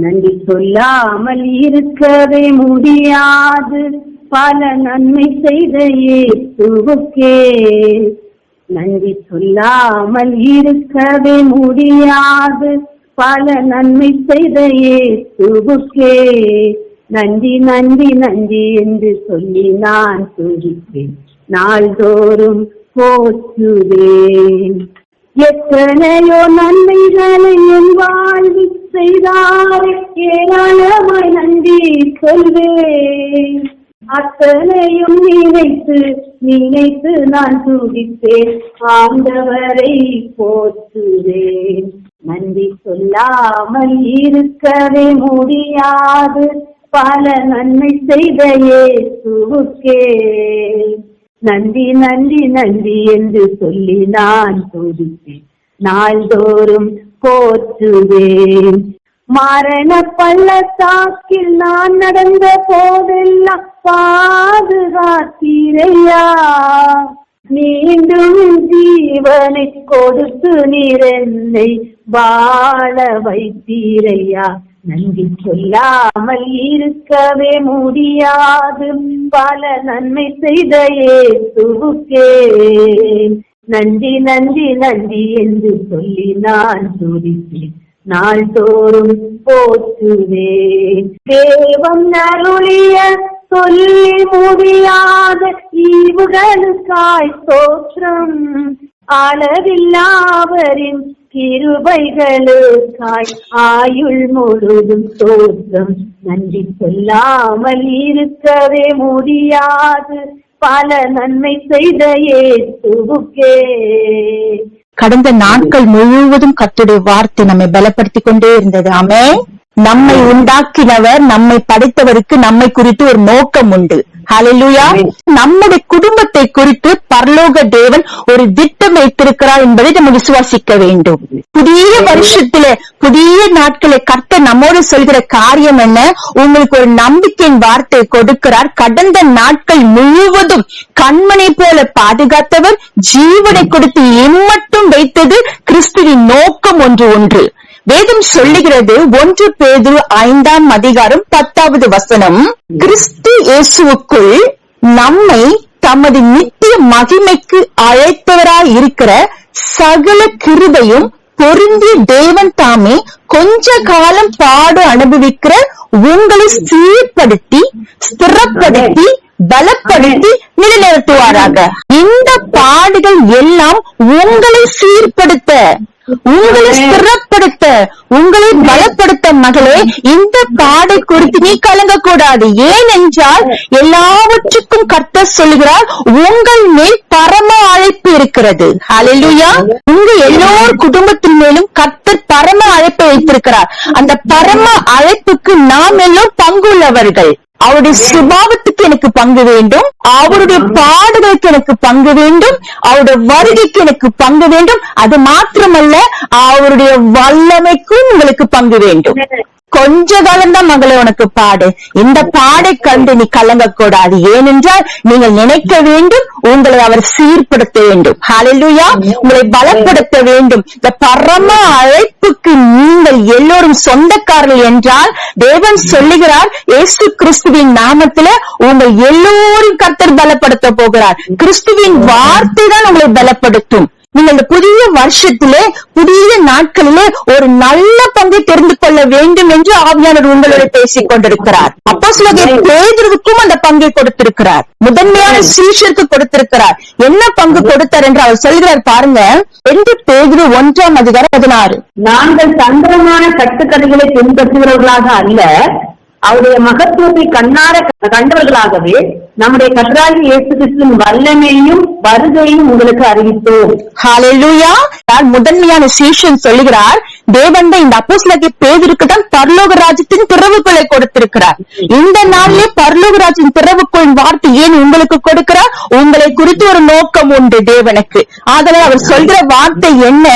நன்றி சொல்லாமல் இருக்கவே முடியாது, பல நன்மை செய்த இயேசுவுக்கே. நன்றி சொல்லாமல் இருக்கவே முடியாது, பல நன்மை செய்த இயேசுவுக்கே. நன்றி நன்றி நன்றி என்று சொல்லி நான் துதிப்பேன், நாள்தோறும் போற்றுவேன். எத்தனையோ நன்மைகளை என் வாழ்வில் செய்தாரே, ஏராளமாய் நன்றி சொல்வேன். அத்தனையும் நினைத்து நினைத்து நான் துதிப்பேன், ஆண்டவரை போற்றுவேன். நன்றி சொல்லாமல் இருக்கவே முடியாது, பல நன்மை செய்த இயேசுவுக்கே. நன்றி நன்றி நன்றி என்று சொல்லி நான் துதிப்பேன், நாள்தோறும் போற்றுவேன். மரண பள்ளத்தாக்கில் நான் நடந்த போதெல்லாம் பாதுகாத்தீரையா, மீண்டும் ஜீவனை கொடுத்து நீர் என்னை வாழ வைத்தீரையா. நன்றி சொல்லாமல் இருக்கவே முடியாது, பல நன்மை செய்த இயேசுவுக்கே. நன்றி நன்றி நன்றி என்று சொல்லி நான் துதிப்பேன், நாள்தோறும் போற்றுவேன். தேவன் அருளிய சொல்லி முடியாத ஈவுகளுக்காய் ஸ்தோத்திரம், அளவில்லாவரின் கிருபைகளுக்காய் ஆயுள் முழுதும் ஸ்தோத்திரம். நன்றி சொல்லாமல் இருக்கவே முடியாது, பல நன்மை செய்த இயேசுவுக்கே. கடந்த நாட்கள் முழுவதும் கர்த்தருடைய வார்த்தை நம்மை பலப்படுத்தி கொண்டே இருந்தது. ஆமென். நம்மை உண்டாக்கினவர், நம்மை படைத்தவருக்கு நம்மை குறித்து ஒரு நோக்கம் உண்டு. ஹல்லேலூயா. நம்முடைய குடும்பத்தை குறித்து பரலோக தேவன் ஒரு திட்டம் வைத்திருக்கிறார் என்பதை நம்ம விசுவாசிக்க வேண்டும். புதிய வருஷத்திலே, புதிய நாட்களே கர்த்தர் நம்மோடு சொல்கிற காரியம் என்ன? உங்களுக்கு ஒரு நம்பிக்கையின் வார்த்தை கொடுக்கிறார். கடந்த நாட்கள் முழுவதும் கண்மணி போல பாதுகாத்தவர், ஜீவனை கொடுத்து இம்மட்டும் வைத்தது கிறிஸ்துவின் நோக்கம் ஒன்று. வேதம் சொல்லுகிறது, 1 பேதுரு 5ஆம் அதிகாரம் 10வது வசனம், கிறிஸ்து இயேசுவுக்குள் நம்மை தமது நித்திய மகிமைக்கு அழைத்தவராய் இருக்கிற சகல கிருபையும் பொருந்திய தேவன் தாமே கொஞ்ச காலம் பாடு அனுபவிக்கிற உங்களை சீர்படுத்தி ஸ்திரப்படுத்தி பலப்படுத்தி நிலைநிறுத்துவாராக. இந்த பாடுகள் எல்லாம் உங்களை சீர்படுத்த, உங்களை ஸ்திரப்படுத்த, உங்களை பலப்படுத்த. மகளே, இந்த பாடை குறித்து நீ கலங்கக்கூடாது. ஏனென்றால் எல்லாவற்றுக்கும் கர்த்தர் சொல்லுகிறார், உங்கள் மேல் பரம அழைப்பு இருக்கிறது. ஹல்லேலூயா. உங்க எல்லோர் குடும்பத்தின் மேலும் கர்த்தர் பரம அழைப்பை வைத்திருக்கிறார். அந்த பரம அழைப்புக்கு நாம் எல்லோரும் பங்குள்ளவர்கள். அவருடைய சுபாவத்துக்கு எனக்கு பங்கு வேண்டும், அவருடைய பாடுகளுக்கு எனக்கு பங்கு வேண்டும், அவருடைய வருகைக்கு எனக்கு பங்கு வேண்டும். அது மாத்திரமல்ல, அவருடைய வல்லமைக்கும் உங்களுக்கு பங்கு வேண்டும். கொஞ்ச காலம்தான் மகளே உனக்கு பாடு. இந்த பாடை கண்டு நீ கலங்கக்கூடாது. ஏனென்றால் நீங்கள் நினைக்க வேண்டும், உங்களை அவர் சீர்படுத்த வேண்டும். ஹல்லேலூயா. உங்களை பலப்படுத்த வேண்டும். இந்த பரம அழைப்புக்கு நீங்கள் எல்லோரும் சொந்தக்காரர்கள் என்றால் தேவன் சொல்லுகிறார், இயேசு கிறிஸ்துவின் நாமத்தில உங்கள் எல்லோரும் கர்த்தர் பலப்படுத்த போகிறார். கிறிஸ்துவின் வார்த்தை தான் உங்களை பலப்படுத்தும். நீங்கள் இந்த புதிய வருஷத்திலே, புதிய நாட்களிலே ஒரு நல்ல பங்கை தெரிந்து கொள்ள வேண்டும் என்று ஆவியானவர் உங்களோட பேசிக் கொண்டிருக்கிறார். அப்போஸ்தலனாகிய பேதுருவுக்கும் அந்த பங்கை கொடுத்திருக்கிறார், முதன்மையான சீஷருக்கு கொடுத்திருக்கிறார். என்ன பங்கு கொடுத்தார் என்று அவர் சொல்கிறார் பாருங்க. 2 பேதுரு 1ஆம் அதிகாரம் 16. நாங்கள் தந்திரமான கட்டுக்கதைகளை பின்பற்றுகிறவர்களாக அல்ல, அவருடைய மகத்துவத்தை கண்ணார கண்டவர்களாகவே நம்முடைய கர்த்தராகிய இயேசு கிறிஸ்துவின் வல்லமையையும் வருகையையும் உங்களுக்கு அறிவித்தோம். ஹல்லேலூயா. முதன்மையான சீஷன் சொல்லுகிறார், தேவன் இந்த அப்போஸ்தலனாகிய பேதுருக்கு தான் பரலோக ராஜ்யத்தின் திறவுகளை கொடுத்திருக்கிறார். இந்த நாளிலே பரலோக ராஜ்யத்தின் திறவுகளின் வார்த்தை ஏன் உங்களுக்கு கொடுக்கிறார்? உங்களை குறித்து ஒரு நோக்கம் உண்டு தேவனுக்கு. ஆதலால் அவர் சொல்கிற வார்த்தை என்ன?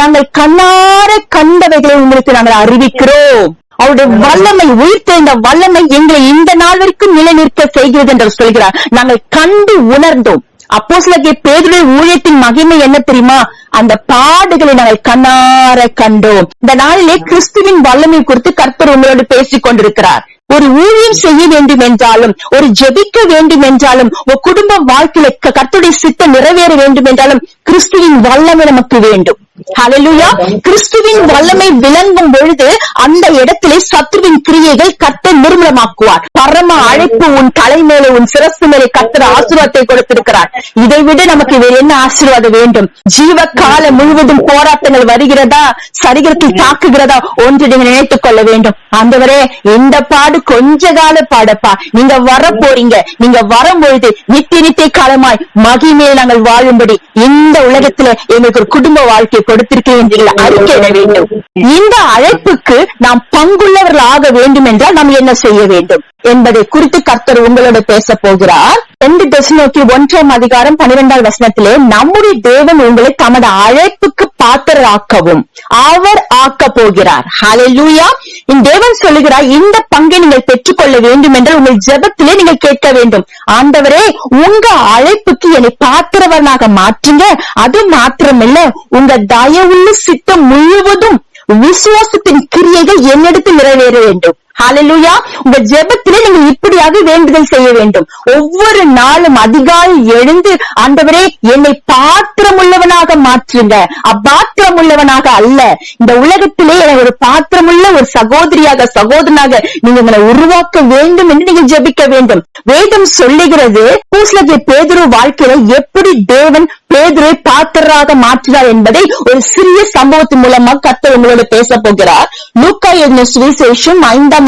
நாங்கள் கண்ணார கண்டவைகளை உங்களுக்கு நாங்கள் அறிவிக்கிறோம். அவருடைய வல்லமை, உயிர்த்தெழுந்த வல்லமை எங்களை இந்த நாள் வரைக்கும் நிலைநிற்க செய்கிறது என்று சொல்கிறார். நாங்கள் கண்டு உணர்ந்தோம். அப்போஸ்தலனாகிய பேதுருவின் ஊழியத்தின் மகிமை என்ன தெரியுமா? அந்த பாடுகளை நாங்கள் கண்ணார கண்டோம். இந்த நாளிலே கிறிஸ்துவின் வல்லமை குறித்து கர்த்தர் உங்களோடு பேசிக் கொண்டிருக்கிறார். ஒரு ஊழியம் செய்ய வேண்டும் என்றாலும், ஒரு ஜெபிக்க வேண்டும் என்றாலும், ஒரு குடும்ப வாழ்க்கையில கர்த்தருடைய சித்தம் நிறைவேற வேண்டும் என்றாலும் கிறிஸ்துவின் வல்லமை நமக்கு வேண்டும். ஹல்லேலூயா. கிறிஸ்துவின் வல்லமை விளங்கும் பொழுது அந்த இடத்திலே சத்துருவின் கிரியைகள் கர்த்தர் நிர்மூலமாக்குவார். பரம அழைப்பு உன் தலை மேலே, உன் சிரசு மேலே கர்த்தர் ஆசீர்வாதத்தை கொடுத்திருக்கிறார். இதை விட நமக்கு வேற என்ன ஆசீர்வாதம் வேண்டும்? ஜீவ காலம் முழுவதும் போராட்டங்கள் வருகிறதா, சரீரத்தில் தாக்குகிறதா ஒன்று நீங்க நினைத்துக் கொள்ள வேண்டும். ஆண்டவரே, இந்த பாடு கொஞ்ச கால பாடப்பா, நீங்க வர போறீங்க. நீங்க வரும்பொழுது நித்திய காலமாய் மகிமையை நாங்கள் வாழும்படி இந்த உலகத்துல எங்களுக்கு ஒரு குடும்ப வாழ்க்கை கொடுத்திருக்கேன் என்று அறிக்கையிட வேண்டும். இந்த அழைப்புக்கு நாம் பங்குள்ளவர்கள் ஆக வேண்டும் என்றால் நாம் என்ன செய்ய வேண்டும் என்பதை குறித்து கர்த்தர் உங்களோட பேச போகிறார். 2 தெசலோனிக்கேயர் 1:12 நம்முடைய தேவன் உங்களை தமது அழைப்புக்கு பாத்திரராக்கவும் அவர் ஆக்க போகிறார். ஹல்லேலூயா. இந்த தேவன் சொல்லுகிறார், இந்த பங்கை நீங்கள் பெற்றுக்கொள்ள வேண்டும் என்றால் உங்கள் ஜெபத்திலே நீங்கள் கேட்க வேண்டும். ஆண்டவரே, உங்க அழைப்புக்கு என்னை பாத்திரவனாக மாற்றுங்க. அது மாத்திரமல்ல, உங்க தயவுள்ள சித்தம் முழுவதும் விசுவாசத்தின் கிரியைகள் என்னிடத்தில் நிறைவேற வேண்டும். ஹல்லேலூயா. உங்க ஜெபத்திலே நீங்கள் இப்படியாக வேண்டுதல் செய்ய வேண்டும். ஒவ்வொரு நாளும் அதிகாலை எழுந்து, ஆண்டவரே என்னை பாத்திரமுள்ளவனாக மாற்றுங்க, அப்பாத்திரமுள்ளவனாக அல்ல. இந்த உலகத்திலே எனக்கு ஒரு பாத்திரமுள்ள ஒரு சகோதரியாக, சகோதரனாக நீங்க எங்களை உருவாக்க வேண்டும் என்று நீங்கள் ஜெபிக்க வேண்டும். வேதம் சொல்லுகிறது, அப்போஸ்தலனாகிய பேதுரு வாழ்க்கையில எப்படி தேவன் பேதுருவை பாத்திரராக மாற்றினார் என்பதை ஒரு சிறிய சம்பவத்தின் மூலமா கர்த்தர் உங்களோட பேச போகிறார். லூக்கா எழுதின சுவிசேஷம் 5:3.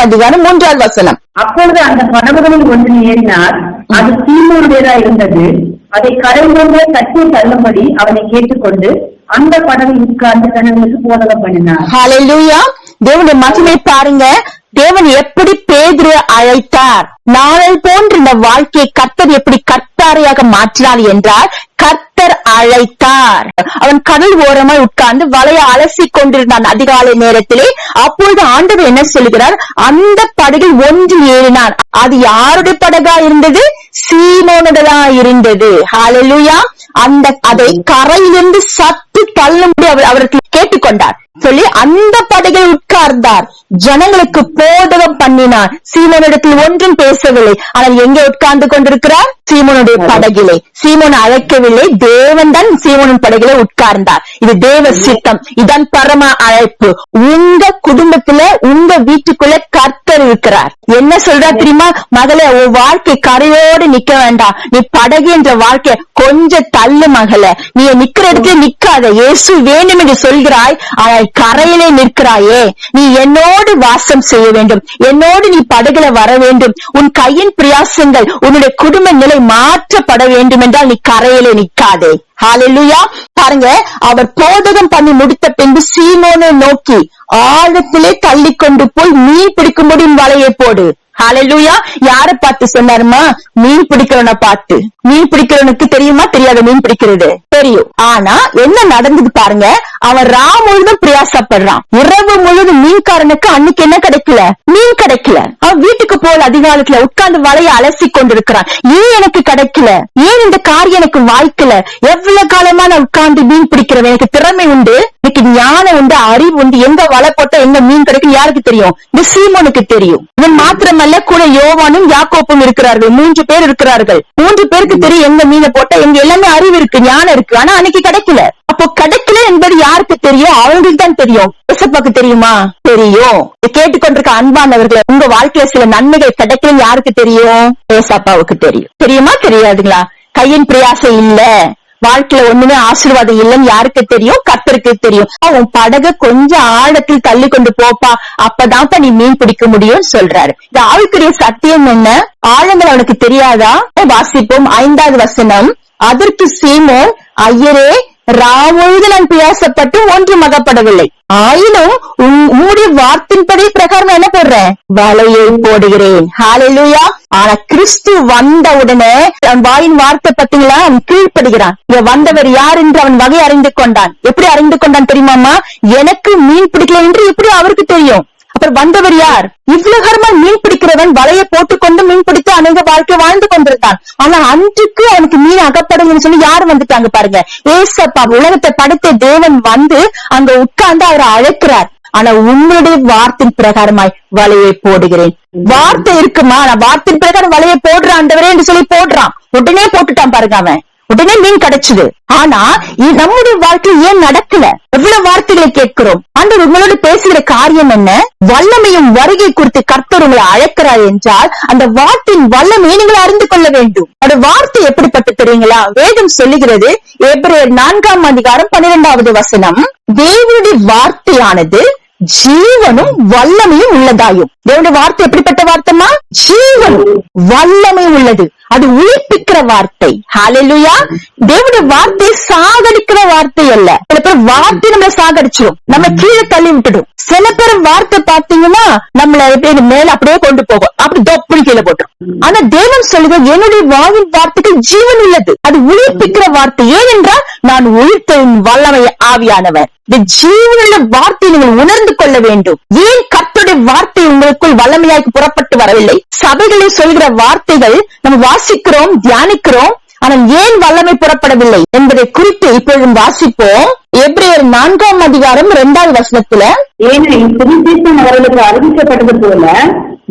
அப்பொழுது அந்த படகுகளில் ஒன்றில் ஏறினார். அது சீமோனுடையதா இருந்தது. அதை கரைந்தோங்க தட்டி தள்ளும்படி அவனை கேட்டுக்கொண்டு அந்த படகில் உட்கார்ந்து தனக்கு போதகம் பண்ணினார். ஹல்லேலூயா. தேவனுடைய மகிமை பாருங்க. தேவன் எப்படி பேதுரு அழைத்தார், நாளை போன்ற இந்த வாழ்க்கையை கர்த்தர் எப்படி கர்த்தாரையாக மாற்றினார் என்றால், கர்த்தர் அழைத்தார். அவன் கடல் ஓரமாய் உட்கார்ந்து வலையை அலசி கொண்டிருந்தான் அதிகாலை நேரத்திலே. அப்பொழுது ஆண்டவர் என்ன சொல்கிறார், அந்த படகில் ஒன்றில் ஏறினான். அது யாருடைய படகா இருந்தது? சீமோனுடையதா இருந்தது. ஹல்லேலூயா. அதை கரையிலிருந்து சத்து தள்ளும்படி அவருக்கு கேட்டுக்கொண்டார் சொல்லி அந்த படகில் உட்கார்ந்தார். ஜனங்களுக்கு போதகம் பண்ணினார். சீமோனிடத்தில் ஒன்றும் பேசவில்லை. ஆனால் எங்கே உட்கார்ந்து கொண்டிருக்கிறார்? சீமோனுடைய படகிலே. சீமோன் அழைக்கவில்லை, தேவன் தான் சீமோனின் படகிலே உட்கார்ந்தார். இது தேவ சித்தம். இதான் பரம அழைப்பு. உங்க குடும்பத்துல, உங்க வீட்டுக்குள்ள கர்த்தர் இருக்கிறார். என்ன சொல்றா தெரியுமா? மகளே, உன் வாழ்க்கை கரையோடு நிக்க வேண்டாம். நீ படகு என்ற வாழ்க்கை கொஞ்சம் தள்ளு மகளே. நீ நிக்கிற இடத்துல நிக்காத. இயேசு வேண்டும் என்று சொல்கிறாய், ஆனால் கரையிலே நிற்கிறாயே. நீ என்னோடு வாசம் செய்ய வேண்டும், என்னோடு நீ படகுல வர வேண்டும். உன் கையின் பிரயாசங்கள், உன்னுடைய குடும்ப நிலை மாற்றப்பட வேண்டும் என்றால் நீ கரையிலே நிக்காதே. ஹல்லேலூயா. பாருங்க, அவர் போதகம் பண்ணி முடித்த பின்பு சீமோனை நோக்கி, ஆழத்திலே தள்ளி கொண்டு போய் மீன் பிடிக்கும்படி வலையை போடு. ஹல்லேலூயா. யார பார்த்து சொன்னாருமா? மீன் பிடிக்கிறவனை பார்த்து. மீன் பிடிக்கிறவனுக்கு தெரியுமா? தெரியாத மீன் பிடிக்கிறது தெரியும். ஆனா என்ன நடந்தது பாருங்க, அவன் முழுதும் பிரயாசப்படுறான். இரவு முழுதும் மீன்காரனுக்கு அன்னைக்கு என்ன கிடைக்கல? மீன் கிடைக்கல. அவன் வீட்டுக்கு போல அதிகாலத்துல உட்கார்ந்து வலையை அலசி கொண்டிருக்கிறான். ஏன் எனக்கு கிடைக்கல? ஏன் இந்த காரியம் எனக்கு வாய்க்கல? எவ்வளவு காலமா நான் உட்கார்ந்து மீன் பிடிக்கிறவன், எனக்கு திறமை உண்டு, எனக்கு ஞானம் உண்டு, அறிவு உண்டு. எங்க வலை போட்டா எங்க மீன் கிடைக்கும் யாருக்கு தெரியும்? இந்த சீமோனுக்கு தெரியும். இவன் மாத்திரமல்ல, கூட யோவானும் யாக்கோப்பும் இருக்கிறார்கள். 3 பேர் இருக்கிறார்கள். 3 பேருக்கு தெரியும் எங்க மீனை போட்டா எங்க எல்லாமே அறிவு இருக்கு, ஞானம் இருக்கு. ஆனா அன்னைக்கு கிடைக்கல. அப்போ கிடைக்கல என்பது யாருக்கு தெரியும்? அவங்களுக்கு தான் தெரியும். ஏசப்பாக்கு தெரியுமா? தெரியும். கேட்டுக்கொண்டிருக்க அன்பானவர்களே, உங்க வாழ்க்கையில சில நன்மைகள் கிடைக்கலன்னு யாருக்கு தெரியும்? ஏசப்பாவுக்கு தெரியும். தெரியுமா? தெரியாதுங்களா? கையின் பிரயாசம் இல்ல, வாழ்க்கையில ஒண்ணுமே ஆசீர்வாதம் இல்லைன்னு யாருக்கு தெரியும்? கர்த்தருக்கு தெரியும். உன் படகு கொஞ்சம் ஆழத்தில் தள்ளி கொண்டு போப்பா, அப்பதான்ப்பா நீ மீன் பிடிக்க முடியும் சொல்றாரு. இந்த ஆவிக்குரிய சத்தியம் என்ன? ஆழங்கள் அவனுக்கு தெரியாதா? வாசிப்போம் 5வது வசனம். அதற்கு சீமோன், ஐயரே, ராமுழுது நான் பிரயாசப்பட்டும் ஒன்றும் அகப்படவில்லை. ஆயினும் உம்முடைய வார்த்தையின்படி பிரகாரம் என்ன போடுறேன்? வலையை போடுகிறேன். ஹல்லேலூயா. ஆனா கிறிஸ்து வந்த உடனே அவன் வாயின் வார்த்தை பத்தீங்களா? அவன் கீழ்ப்படுகிறான். இங்க வந்தவர் யார் என்று அவன் வகை அறிந்து கொண்டான். எப்படி அறிந்து கொண்டான் தெரியுமாமா? எனக்கு மீன் பிடிக்கல என்று எப்படி அவருக்கு தெரியும்? அப்புறம் வந்தவர் யார்? இவ்வுலகமா மீன் பிடிக்கிறவன் வலையை போட்டுக்கொண்டு மீன் பிடித்து அநேக வாழ்க்கை வாழ்ந்து கொண்டிருந்தான். ஆனா அன்றைக்கு அவனுக்கு மீன் அகப்படுங்கன்னு சொல்லி யாரு வந்துட்டாங்க பாருங்க, ஏசப்பா. உலகத்தை படைத்த தேவன் வந்து அங்க உட்கார்ந்து அவரை அழைக்கிறார். ஆனா உங்களுடைய வார்த்தையின் பிரகாரமாய் வலையை போடுகிறேன். வார்த்தை இருக்குமா? நான் வார்த்தையின் பிரகாரம் வலையை போடுற ஆண்டவரே என்று சொல்லி போடுறான். உடனே போட்டுட்டான் பாருங்க, அவன் உடனே மீன் கிடைச்சது. ஆனா நம்முடைய வாழ்க்கையில் ஏன் நடக்கல? எவ்வளவு வார்த்தைகளை கேட்கிறோம். ஆண்டவர் உங்களோட பேசுகிற காரியம் என்ன? வல்லமையும் வருகை குறித்து கர்த்தர் உங்களை அழைக்கிறார் என்றால் அந்த வார்த்தையின் வல்லமையை நீங்கள் அறிந்து கொள்ள வேண்டும். அந்த வார்த்தை எப்படிப்பட்டு தெரியுங்களா? வேதம் சொல்லுகிறது, எபிரேயர் 4:12 தேவனுடைய வார்த்தையானது ஜீவனும் வல்லமையும் உள்ளதாயும். தேவனுடைய வார்த்தை எப்படிப்பட்ட வார்த்தைமா? ஜீவனும் வல்லமையும் உள்ளது. அது உயிர்ப்பிக்கிற வார்த்தை. ஹல்லேலூயா. தேவனுடைய வார்த்தை சாகடிக்கிற வார்த்தை அல்ல. சில பேர் வார்த்தை நம்மள சாகடிச்சிடும், நம்ம கீழே தள்ளி விட்டுடும். சில பேர் வார்த்தை பாத்தீங்கன்னா நம்மள மேல அப்படியே கொண்டு போகும், அப்படி தொப்புள் கீழே போட்டுரும். ஆனா தேவன் சொல்லுங்க, என்னுடைய வாயின் வார்த்தைக்கு ஜீவன் உள்ளது, அது உயிர்ப்பிக்கிற வார்த்தை. ஏனென்றால் நான் உயிர்த்தெழும் வல்லமை ஆவியானவர். இந்த ஜீவனுள்ள வார்த்தையை நீங்கள் உணர்ந்து கொள்ள வேண்டும். ஏன் கர்த்தருடைய வார்த்தை உங்களுக்குள் வல்லமையாய்க்கு புறப்பட்டு வரவில்லை? சபைகளில் சொல்கிற வார்த்தைகள் நம்ம வாசிக்கிறோம், தியானிக்கிறோம், ஆனால் ஏன் வல்லமை புறப்படவில்லை என்பதை குறித்து இப்பொழுது வாசிப்போம். எபிரேயர் 4:2 ஏனெனில் சுவிசேஷம் அவர்களுக்கு அறிவிக்கப்பட்டது போல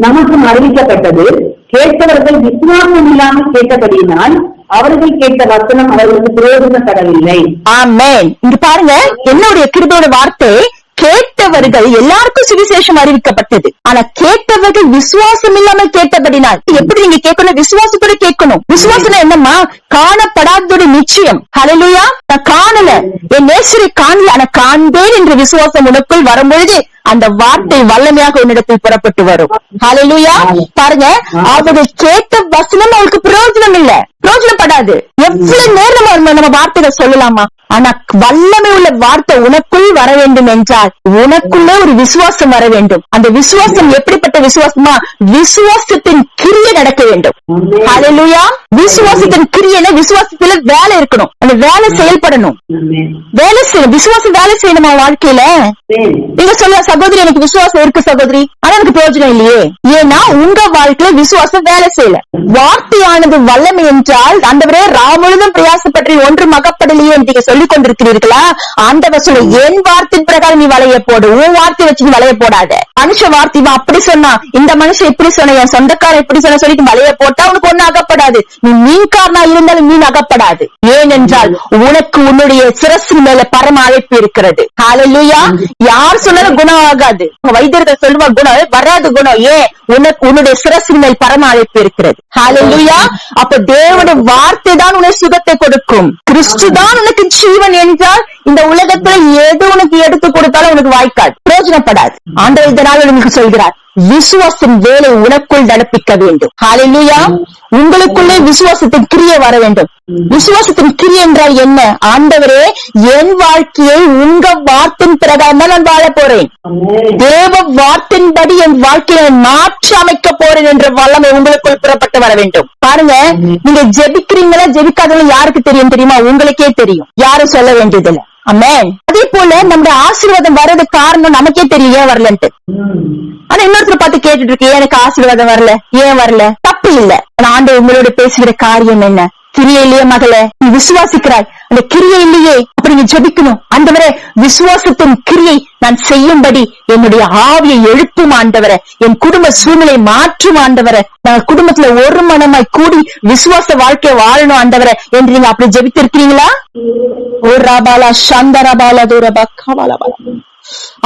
நமக்கும் அறிவிக்கப்பட்டது. கேட்டவர்கள் விசுவாசம் இல்லாமல் கேட்டபடியினால் அவர்கள் கேட்ட வசனம் அவர்களுக்கு பிரயோஜனப்படவில்லை. ஆமென். இங்க பாருங்க, என்னுடைய கிருபையோட வார்த்தை, கேட்டவர்கள் எல்லாருக்கும் சுவிசேஷம் அறிவிக்கப்பட்டது. ஆனா கேட்டவர்கள் விசுவாசம் இல்லாமல் கேட்டபடினால். எப்படி நீங்க கேட்கணும்? விசுவாசத்தோட கேட்கணும். விசுவாசம் என்னம்மா? காணப்படாததோட நிச்சயம். ஹல்லேலூயா. நான் காணல, என் நேசரை காணல, ஆனா காண்பேன் என்ற விசுவாசம் உனக்குள் வரும்பொழுது அந்த வார்த்தை வல்லமையாக உன்னிடத்தில் புறப்பட்டு வரும். ஹல்லேலூயா. பாருங்க, அவர்கள் கேட்ட வசனம் அவளுக்கு பிரயோஜனம் இல்ல, பிரயோஜனப்படாது. எவ்வளவு நேரம் நம்ம வார்த்தைகள் சொல்லலாமா? ஆனா வல்லமை உள்ள வார்த்தை உனக்குள் வர வேண்டும் என்றால் உனக்குள்ளே ஒரு விசுவாசம் வர வேண்டும். அந்த விசுவாசம் எப்படிப்பட்ட விசுவாசமா? விசுவாசத்தின் கிரியை நடக்க வேண்டும். ஹல்லேலூயா. விசுவாசத்தின் கிரியைனா விசுவாசத்துல வேலை இருக்கணும், அந்த வேலை செயல்படணும். வேலை செய்யணும், விசுவாசம் வேலை செய்யணுமா வாழ்க்கையில? நீங்க சொல்ல, சகோதரி எனக்கு விசுவாசம் இருக்கு சகோதரி, ஆனா எனக்கு பிரயோஜனம் இல்லையே. ஏன்னா உங்க வாழ்க்கையில விசுவாசம் வேலை செய்யல. வார்த்தையானது வல்லமை என்றால் ஆண்டவரே ராமுழுதும் பிரயாசப்பற்றி ஒன்றும் அகப்படலையே என்று நீங்க சொல்லிக் கொண்டிருக்கிறீர்களா? ஆண்டவர் சொல்ல, என் வார்த்தையின் பிரகாரம் நீ வலைய போடு, உன் வார்த்தை வச்சு நீ வலைய போடாத. மனுஷ வார்த்தை அப்படி சொன்னா, இந்த மனுஷன் இப்படி சொன்ன, என் சொந்தக்காரன் இப்படி சொன்ன சொல்லிட்டு வலைய போட்டா உனக்கு ஒண்ணு அகப்படாது. நீ மீன்காரனா இருந்தாலும் மீன் அகப்படாது. ஏனென்றால் உனக்கு உன்னுடைய சிரசின் மேல பரம அழைப்பு இருக்கிறது. ஹல்லேலூயா. யார் சொன்னாலும் குணம் ஆகாது. வைத்தியர்கள் சொல்லுவா குணம் வராது. குணம் ஏன்? உனக்கு உன்னுடைய சிரசின் மேல் பரம அழைப்பு இருக்கிறது. ஹல்லேலூயா. அப்ப தேவனுடைய வார்த்தை தான் உனக்கு சுகத்தை கொடுக்கும். கிறிஸ்து தான் உனக்கு ஜீவன் என்றால் இந்த உலகத்துல எது உனக்கு எடுத்து கொடுத்தாலும் உனக்கு வாய்க்காது, பிரயோஜனப்படாது. ஆண்டவர் இதனால் உங்களுக்கு சொல்கிறார், விசுவாசம் வேலை உனக்குள் நடப்பிக்க வேண்டும். ஹல்லேலூயா. உங்களுக்குள்ளே விசுவாசத்தின் கிரியை வர வேண்டும். விசுவாசத்தின் கிரியை என்றால் என்ன? ஆண்டவரே, என் வாழ்க்கையை உங்க வார்த்தையின் பிரகாரம் தான் நான் வாழ போறேன். தேவ வார்த்தையின்படி என் வாழ்க்கையை மாற்றி அமைக்க போறேன் என்ற வல்லமை உங்களுக்குள் புறப்பட்டு வர வேண்டும். பாருங்க, நீங்க ஜெபிக்கிறீங்களா ஜெபிக்காதவங்க யாருக்கு தெரியும் தெரியுமா? உங்களுக்கே தெரியும், யாரும் சொல்ல வேண்டியதில்லை. ஆமென். அதே போல நம்முடைய ஆசீர்வாதம் வர்றது காரணம் நமக்கே தெரியும், ஏன் வரலன்ட்டு. ஆனா இன்னொருத்தர் பார்த்து கேட்டுட்டு இருக்கு, எனக்கு ஆசீர்வாதம் வரல, ஏன் வரல? தப்பு இல்ல. ஆண்டவர் உங்களோட பேசுகிற காரியம் என்ன? கிரியை இல்லையே மகளே, நீ விசுவாசிக்கிறாய், அந்த கிரியை இல்லையே, அப்படி நீ ஜெபிக்கணும். ஆண்டவரே, விசுவாசத்தின் கிரியை நான் செய்யும்படி என்னுடைய ஆவியை எழுப்பும் ஆண்டவரே, என் குடும்ப சூழ்நிலை மாற்றும் ஆண்டவரே, நான் குடும்பத்துல ஒரு மனமாய் கூடி விசுவாச வாழ்க்கை வாழணும் ஆண்டவரே என்று நீங்க அப்படி ஜெபித்திருக்கிறீங்களா? ஓ ராபாலா சந்தரபாலா தூரபா கவாலபாலா.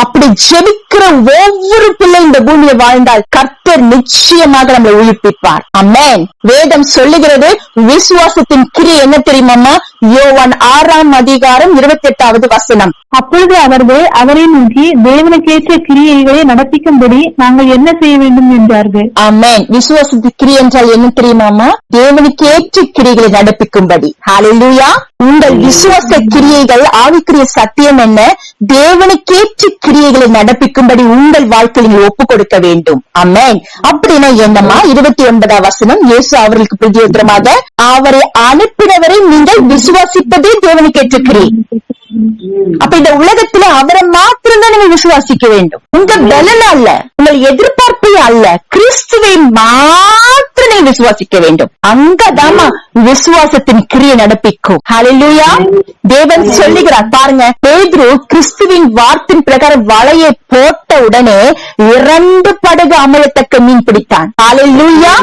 அப்படி ஜெபிக்கிற ஒவ்வொரு பிள்ளை இந்த பூமியை வாழ்ந்தால் கர்த்தர் நிச்சயமாக நம்மளை உயிர்ப்பிப்பார். ஆமென். வேதம் சொல்லுகிறது, விசுவாசத்தின் கிரியை என்ன தெரியுமா? யோவான் 6:28. அப்பொழுது அவர்கள் அவரை நோக்கி, தேவனுக்கேற்ற கிரியைகளை நடப்பிக்கும்படி நாங்கள் என்ன செய்ய வேண்டும் என்றார்கள். ஆமென். விசுவாசத்தின் கிரியை என்றால் என்ன தெரியுமாமா? தேவனுக்கேற்ற கிரியைகளை நடப்பிக்கும்படி. ஹல்லேலூயா. உங்கள் விசுவாச கிரியைகள் ஆவிக்குரிய சத்தியம் என்ன? தேவனுக்கேற்ற கிரியைகளை நடப்பிக்கும்படி உங்கள் வாழ்க்கையில் ஒப்பு கொடுக்க வேண்டும். ஆமென். அப்படின்னா என்னமா? 29. இயேசு அவர்களுக்கு பிரதியுத்தரமாக, அவரை அனுப்பினவரை நீங்கள் விசுவாசிப்பதே தேவனுக்கேற்ற கிரியை. அப்ப இந்த உலகத்துல அவரை மாத்திரம்தான் நீங்க விசுவாசிக்க வேண்டும். உங்க பலன் அல்ல, உங்கள் எதிர்பார்ப்பை அல்ல, கிறிஸ்துவை மாத்திரம் நீங்க விசுவாசிக்க வேண்டும். அங்கதாமா விசுவாசத்தின் கிரியை நடப்பிக்கும். ஹல்லேலூயா. தேவன் சொல்லுகிறார் பாருங்க, பேதுரு கிறிஸ்துவின் வார்த்தையின் பிரகாரம் வலையை போட்ட உடனே 2 படகு அமலத்தக்க மீன் பிடித்தான். ஹல்லேலூயா.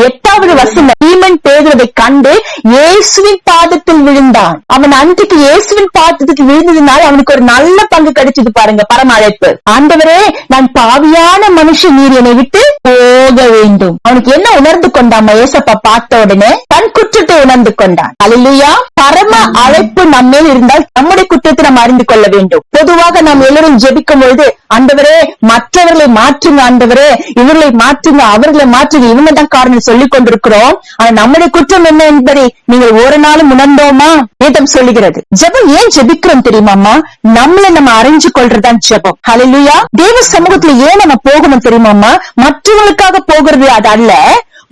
8வது வசனம், சீமோன் பேதுருவை கண்டு இயேசுவின் பாதத்தில் விழுந்தான். அவன் அன்றைக்கு இயேசுவின் பாதத்தில் விழுந்ததுனால அவனுக்கு ஒரு நல்ல பங்கு கிடைச்சது பாருங்க, பரம அழைப்பு. ஆண்டவரே, நான் பாவியான மனுஷன், நீர் என்னை விட்டு போக வேண்டும். அவனுக்கு என்ன உணர்ந்து கொண்டான்? ஏசப்பா பார்த்த உடனே தன் குற்றத்தை உணர்ந்து கொண்டான். ஹல்லேலூயா. பரம அழைப்பு நம்மேல் இருந்தால் நம்முடைய குற்றத்தை நாம் அறிந்து கொள்ள வேண்டும். பொதுவாக நாம் எல்லாரும் ஜெபிக்கும் பொழுது, ஆண்டவரே மற்றவர்களை மாற்றுங்க, ஆண்டவரே இவர்களை மாற்றுங்க, அவர்களை மாற்றுங்க, இவங்க தான் காரணம் சொல்லிக் கொண்டிருக்கிறோம். ஆனா நம்முடைய குற்றம் என்ன என்பதை நீங்கள் ஒரு நாளும் உணர்ந்தோமா? வேதம் சொல்லுகிறது. ஜெபம் ஏன் ஜெபிக்கிறோம் தெரியுமாமா? நம்மளை நம்ம அறிஞ்சு கொள்றதுதான் ஜெபம். ஹல்லேலூயா. தேவ சமூகத்துல ஏன் நம்ம போகணும் தெரியுமாமா? மற்றவர்களுக்காக போகிறது அது அல்ல.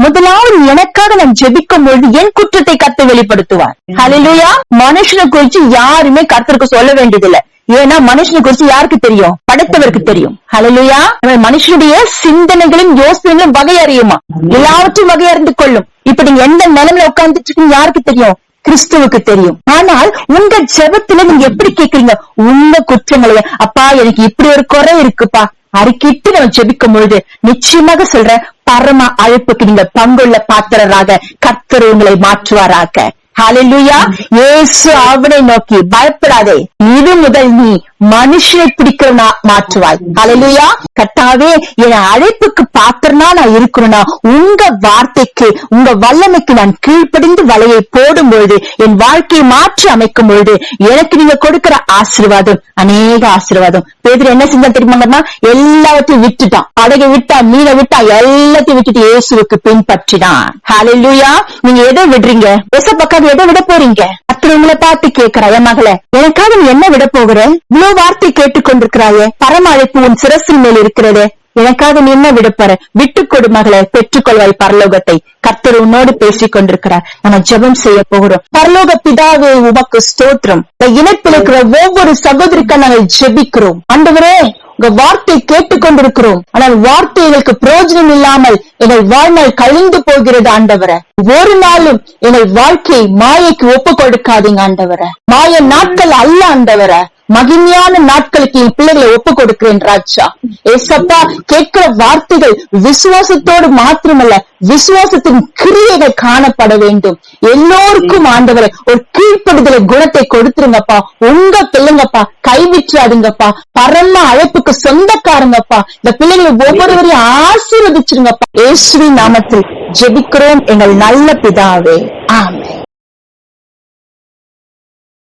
முதலாவது எனக்காக நான் ஜெபிக்கும் பொழுது என் குற்றத்தை கர்த்தர் வெளிப்படுத்துவார். ஹல்லேலூயா. மனுஷனை குறிச்சு யாருமே கர்த்தருக்கு சொல்ல வேண்டியதில்லை. ஏன்னா மனுஷனை குறிச்சு யாருக்கு தெரியும்? படைத்தவருக்கு தெரியும். ஹல்லேலூயா. மனுஷனுடைய சிந்தனைகளும் யோசனைகளும் வகை அறியுமா? எல்லாவற்றும் வகை அறிந்து கொள்ளும். இப்ப நீங்க எந்த நிலைமையில உட்கார்ந்துட்டு இருக்கீங்க யாருக்கு தெரியும்? கிறிஸ்துவுக்கு தெரியும். ஆனால் உங்க ஜெபத்துல நீங்க எப்படி கேக்குறீங்க? உங்க குற்றங்களை, அப்பா எனக்கு இப்படி ஒரு குறை இருக்குப்பா, அறிக்கிட்டு நம்ம ஜெபிக்கும் பொழுது நிச்சயமாக சொல்ற பரம அழைப்புக்கு நீங்க பங்குள்ள பாத்திரராக கர்த்தர் உங்களை மாற்றுவாராக. ஹல்லேலூயா. இயேசு அவனை நோக்கி, பயப்படாதே, இது முதல் நீ மனுஷனை பிடிக்கிறவனா மாற்றுவாய். ஹல்லேலூயா. கர்த்தாவே, என் அழைப்புக்கு பாத்திரனா நான் இருக்கணும்னா உங்க வார்த்தைக்கு, உங்க வல்லமைக்கு நான் கீழ்ப்படிந்து வலையை போடும் பொழுது, என் வாழ்க்கையை மாற்றி அமைக்கும் பொழுது எனக்கு நீங்க கொடுக்கிற ஆசீர்வாதம் அநேக ஆசீர்வாதம். பேதுரு என்ன செஞ்சா தெரியுமாங்கம்மா? எல்லாத்தையும் விட்டுட்டான். படகை விட்டான், மீனை விட்டான், எல்லாத்தையும் விட்டுட்டு இயேசுவுக்கு பின்பற்றினான். ஹல்லேலூயா. நீங்க எதை விடுறீங்க? ஏசப்பாக்காக எதை விட போறீங்க? கர்த்தர் உங்களை பார்த்து கேட்கிறா, என் மகளே எனக்காக நீ என்ன விட போகிற? இவ்வளவு வார்த்தை கேட்டுக்கொண்டிருக்கிறாயே, பரம அழைப்பு உன் சிரசின் மேல் இருக்கிறது, எனக்காக நீ என்ன விட போற? விட்டுக்கொடு மகளே, பெற்றுக்கொள்வாய் பரலோகத்தை. கர்த்தர் உன்னோடு பேசிக் கொண்டிருக்கிறார். நம்ம ஜெபம் செய்ய போகிறோம். பரலோக பிதாவே, உமக்கு ஸ்தோத்திரம். இணைப்பில் இருக்கிற ஒவ்வொரு சகோதரிக்கா நாங்கள் ஜெபிக்கிறோம். ஆண்டவரே, உங்க வார்த்தை கேட்டுக்கொண்டிருக்கிறோம், ஆனால் வார்த்தை எங்களுக்கு பிரயோஜனம் இல்லாமல் எங்கள் வாழ்நாள் கழிந்து போகிறது. ஆண்டவரே, ஒரு நாளும் எங்கள் வாழ்க்கையை மாயைக்கு ஒப்பு கொடுக்காதீங்க ஆண்டவரே. மாய நாட்கள் அல்ல ஆண்டவரே, மகிமையான நாட்களுக்கு என் பிள்ளைகளை ஒப்பு கொடுக்கிறேன் ராஜா. ஏசப்பா, கேட்கிற வார்த்தைகள் விசுவாசத்தோடு மாத்திரமல்ல, விசுவாசத்தின் கிரியைகள் காணப்பட வேண்டும். எல்லோருக்கும் ஆண்டவரை ஒரு கீழ்ப்படுதலை குணத்தை கொடுத்துருங்கப்பா. உங்க பிள்ளைங்கப்பா, கைவிற்றாதுங்கப்பா. பரம அழைப்புக்கு சொந்தக்காரங்கப்பா. இந்த பிள்ளைகளை ஒவ்வொருவரையும் ஆசீர்வதிச்சிருங்கப்பா. இயேசுவின் நாமத்தில் ஜெபிக்கிறோம் எங்கள் நல்ல பிதாவே, ஆமென்.